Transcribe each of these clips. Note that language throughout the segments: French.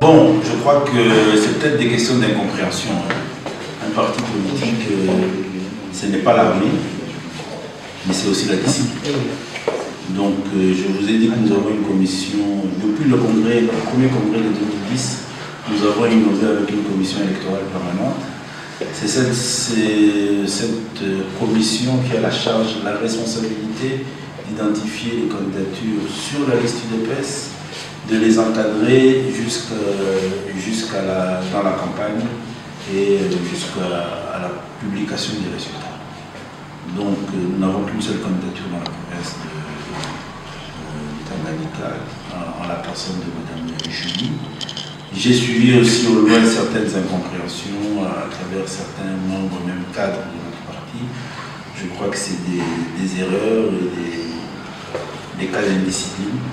Bon, je crois que c'est peut-être des questions d'incompréhension. Un parti politique, ce n'est pas l'armée, mais c'est aussi la discipline. Donc, je vous ai dit que nous avons une commission, depuis le premier congrès de 2010, nous avons innové avec une commission électorale permanente. C'est cette commission qui a la charge, la responsabilité d'identifier les candidatures sur la liste UDPS, de les encadrer dans la campagne et jusqu'à la publication des résultats. Donc nous n'avons qu'une seule candidature dans la province du Tanganyika, en la personne de Mme Julie. J'ai suivi aussi au loin certaines incompréhensions à travers certains membres, même cadres de notre parti. Je crois que c'est des erreurs et des cas d'indiscipline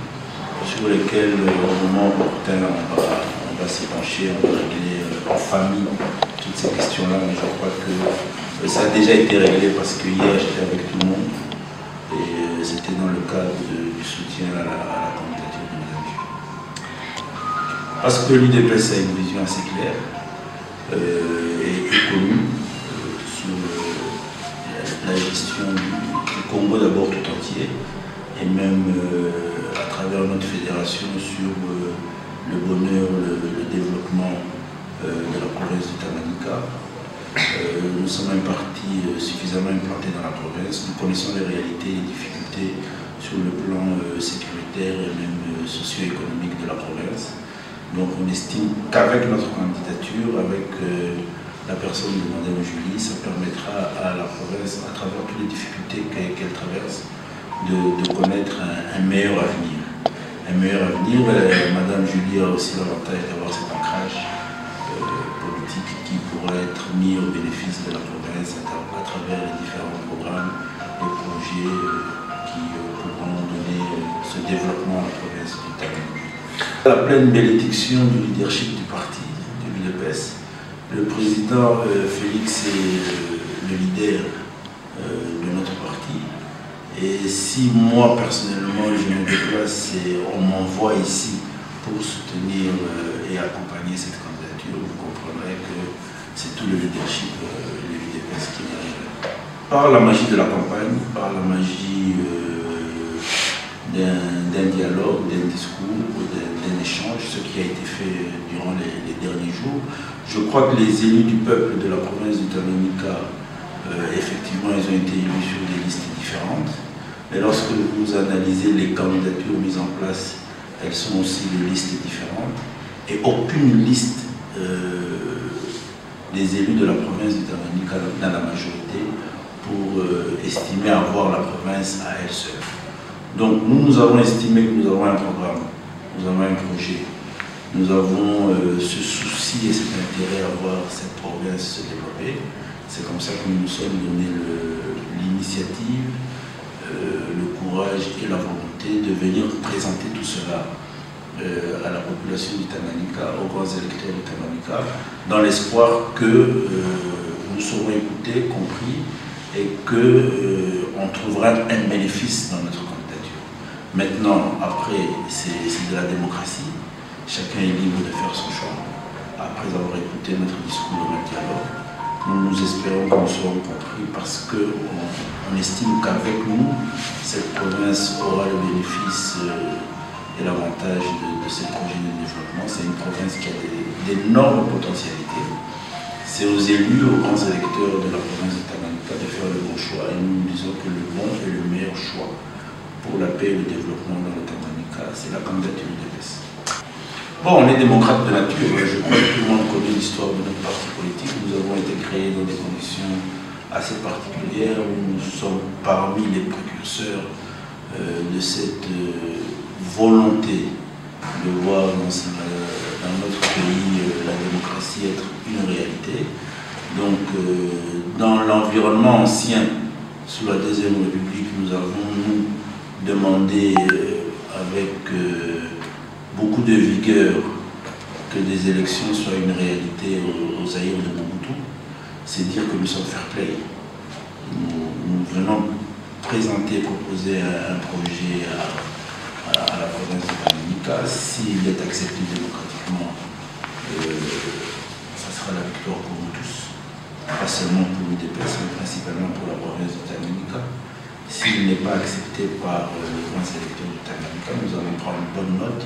sur lesquels, au moment opportun, on va s'y pencher, on va régler en famille toutes ces questions-là. Mais je crois que ça a déjà été réglé parce que hier j'étais avec tout le monde et c'était dans le cadre du soutien à la candidature de Mme Julie. Parce que l'UDPS a une vision assez claire et connue sur la gestion du Congo d'abord tout entier et même à travers notre fédération sur le bonheur, le développement de la province du Tanganyika. Nous sommes un parti suffisamment implanté dans la province, nous connaissons les réalités et les difficultés sur le plan sécuritaire et même socio-économique de la province. Donc on estime qu'avec notre candidature, avec la personne de Mme Julie, ça permettra à la province, à travers toutes les difficultés qu'elle traverse, de connaître un meilleur avenir. Un meilleur avenir, Mme Julie a aussi l'avantage d'avoir cet ancrage politique qui pourra être mis au bénéfice de la province à travers les différents programmes et projets qui pourront donner ce développement à la province du Tanganyika. La pleine bénédiction du leadership du parti, de l'UDPS. Le président Félix est le leader de notre parti. Et si moi, personnellement, je me déplace et on m'envoie ici pour soutenir et accompagner cette candidature, vous comprendrez que c'est tout le leadership de l'UDPS qui est par la magie de la campagne, par la magie d'un dialogue, d'un discours, d'un échange, ce qui a été fait durant les derniers jours. Je crois que les élus du peuple de la province du Tanganyika, effectivement, ils ont été élus sur des listes différentes. Mais lorsque vous analysez les candidatures mises en place, elles sont aussi de listes différentes. Et aucune liste des élus de la province du Tanganyika n'a la majorité pour estimer avoir la province à elle seule. Donc nous avons estimé que nous avons un programme, nous avons un projet, nous avons ce souci et cet intérêt à voir cette province se développer. C'est comme ça que nous nous sommes donné l'initiative, le courage et la volonté de venir présenter tout cela à la population du Tanganyika, aux grands électeurs du Tanganyika, dans l'espoir que nous serons écoutés, compris et qu'on trouvera un bénéfice dans notre candidature. Maintenant, après, c'est de la démocratie. Chacun est libre de faire son choix. Après avoir écouté notre discours, notre dialogue, nous espérons que nous serons compris parce qu'on estime qu'avec nous, cette province aura le bénéfice et l'avantage de ces projets de développement. C'est une province qui a d'énormes potentialités. C'est aux élus, aux grands électeurs de la province de Tanganyika de faire le bon choix. Et nous disons que le bon et le meilleur choix pour la paix et le développement dans le Tanganyika, c'est la candidature de l'UDPS. Bon, on est démocrate de nature. Je crois que tout le monde connaît l'histoire de notre parti politique. Nous avons été créés dans des conditions assez particulières où nous sommes parmi les précurseurs de cette volonté de voir dans notre pays la démocratie être une réalité. Donc, dans l'environnement ancien, sous la Deuxième République, nous avons demandé avec beaucoup de vigueur que des élections soient une réalité au Zaïre de Mobutu. C'est dire que nous sommes fair play. Nous venons présenter, proposer un projet à la province de Tanganyika. S'il est accepté démocratiquement, ça sera la victoire pour nous tous, pas seulement pour l'UDPS, mais principalement pour la province du Tanganyika. S'il n'est pas accepté par les grands électeurs du Tanganyika, nous allons prendre une bonne note.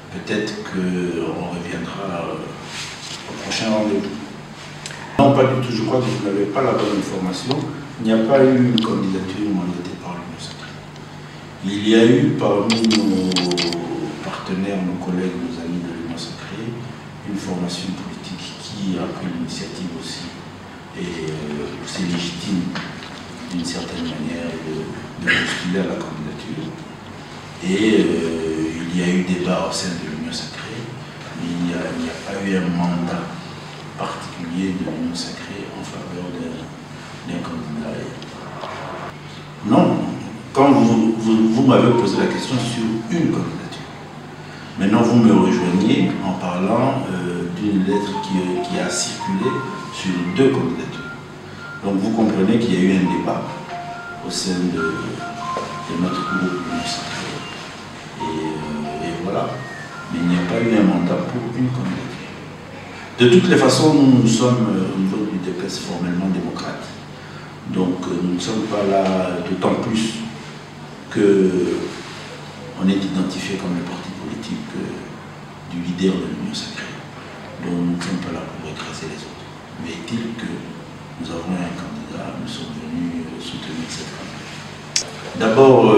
Peut-être qu'on reviendra au prochain rendez-vous. Non, pas du tout. Je crois que vous n'avez pas la bonne information. Il n'y a pas eu une candidature mandatée par l'Union sacrée. Il y a eu parmi nos partenaires, nos collègues, nos amis de l'Union sacrée, une formation politique qui a pris l'initiative aussi. Et c'est légitime, d'une certaine manière, de postuler à la candidature. Et il y a eu débat au sein de l'Union sacrée, mais il n'y a pas eu un mandat particulier de l'Union sacrée en faveur d'un candidat. Non, quand vous m'avez posé la question sur une candidature. Maintenant, vous me rejoignez en parlant d'une lettre qui a circulé sur 2 candidatures. Donc vous comprenez qu'il y a eu un débat au sein de notre groupe l'Union sacrée. Et voilà. Mais il n'y a pas eu un mandat pour une candidature. De toutes les façons, nous sommes au niveau du UDPS formellement démocrate. Donc nous ne sommes pas là, d'autant plus qu'on est identifié comme le parti politique du leader de l'Union sacrée. Donc nous ne sommes pas là pour écraser les autres. Mais est-il que nous avons un candidat, nous sommes venus soutenir cette candidature. D'abord,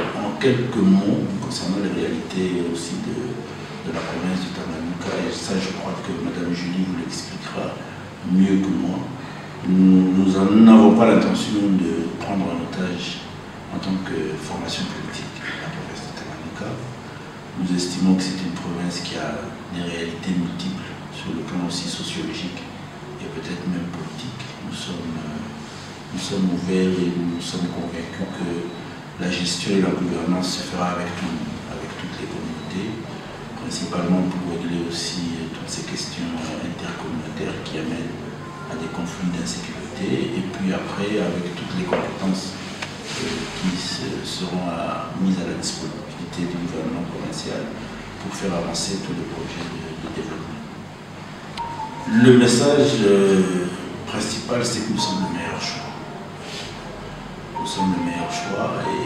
en quelques mots, concernant les réalités aussi de la province du Tanganyika, et ça je crois que Mme Julie vous l'expliquera mieux que moi, nous n'avons pas l'intention de prendre en otage en tant que formation politique la province du Tanganyika. Nous estimons que c'est une province qui a des réalités multiples sur le plan aussi sociologique et peut-être même politique. Nous sommes ouverts et nous sommes convaincus que la gestion et la gouvernance se fera avec tout le monde, avec toutes les communautés, principalement pour régler aussi toutes ces questions intercommunautaires qui amènent à des conflits d'insécurité, et puis après avec toutes les compétences qui seront mises à la disponibilité du gouvernement provincial pour faire avancer tous les projets de développement. Le message principal, c'est que nous sommes le meilleur choix. Nous sommes le meilleur choix et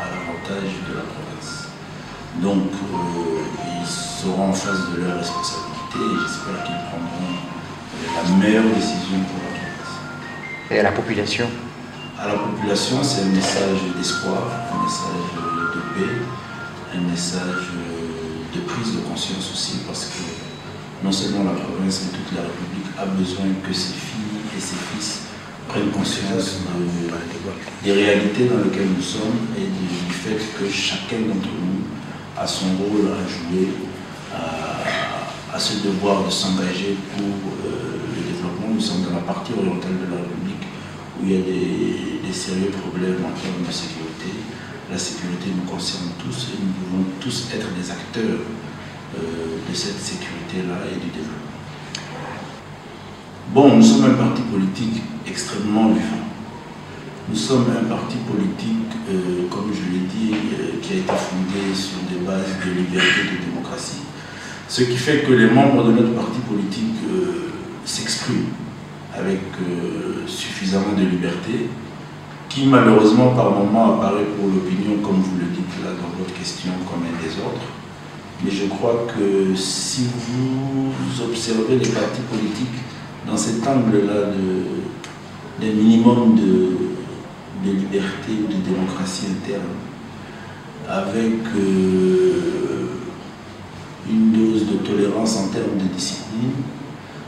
à l'avantage de la province. Donc ils seront en face de leurs responsabilités et j'espère qu'ils prendront la meilleure décision pour la province. Et à la population? À la population, c'est un message d'espoir, un message de paix, un message de prise de conscience aussi, parce que non seulement la province, mais toute la République a besoin que ses filles et ses fils prennent conscience des réalités dans lesquelles nous sommes et du fait que chacun d'entre nous a son rôle à jouer, à ce devoir de s'engager pour le développement. Nous sommes dans la partie orientale de la République où il y a des sérieux problèmes en termes de sécurité. La sécurité nous concerne tous et nous devons tous être des acteurs de cette sécurité-là et du développement. Bon, nous sommes un parti politique extrêmement vivant. Nous sommes un parti politique, comme je l'ai dit, qui a été fondé sur des bases de liberté et de démocratie. Ce qui fait que les membres de notre parti politique s'expriment avec suffisamment de liberté, qui malheureusement par moments apparaît pour l'opinion, comme vous le dites là dans votre question, comme un désordre. Mais je crois que si vous observez les partis politiques dans cet angle-là d'un minimum de liberté ou de démocratie interne, avec une dose de tolérance en termes de discipline,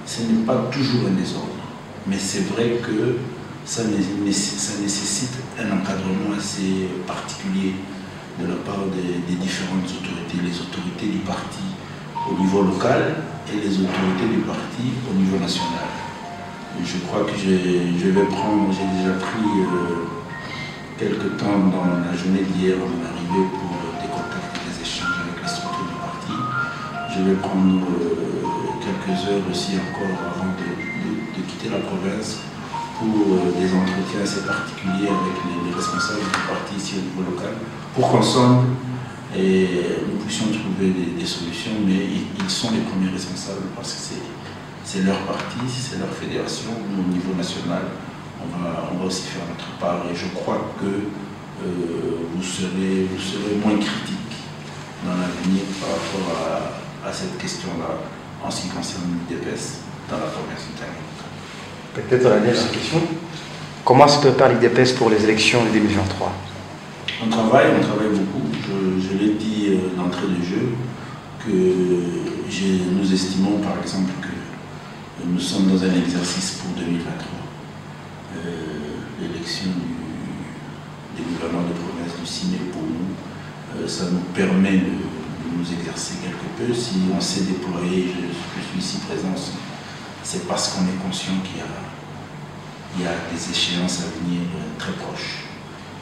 ce n'est pas toujours un désordre. Mais c'est vrai que ça nécessite un encadrement assez particulier de la part des différentes autorités, les autorités du parti au niveau local et les autorités du parti au niveau national. Et je crois que j'ai déjà pris quelques temps dans la journée d'hier à mon arrivée pour des contacts et des échanges avec les structures du parti. Je vais prendre quelques heures aussi encore avant de quitter la province pour des entretiens assez particuliers avec les responsables du parti ici au niveau local, pour qu'ensemble, et nous puissions trouver des solutions, mais ils sont les premiers responsables parce que c'est leur parti, c'est leur fédération. Nous, au niveau national, on va aussi faire notre part et je crois que vous serez moins critique dans l'avenir par rapport à cette question-là en ce qui concerne l'UDPS dans la province du Tanganyika. Peut-être la dernière question. Comment se prépare l'UDPS pour les élections de 2023? On travaille beaucoup. Je l'ai dit d'entrée de jeu que nous estimons par exemple que nous sommes dans un exercice pour 2023. L'élection des gouverneurs de province du 6 mai pour nous, ça nous permet de nous exercer quelque peu. Si on s'est déployé, je suis ici présent, c'est parce qu'on est conscient qu'il y a des échéances à venir très proches.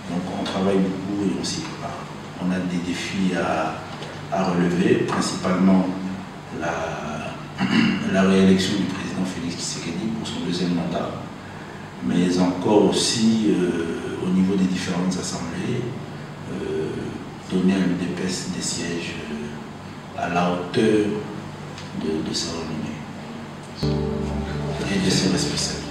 Donc on travaille beaucoup et on s'y prépare. On a des défis à relever, principalement la réélection du président Félix Tshisekedi pour son deuxième mandat, mais encore aussi au niveau des différentes assemblées, donner à l'UDPS des sièges à la hauteur de sa renommée et de ses responsabilités.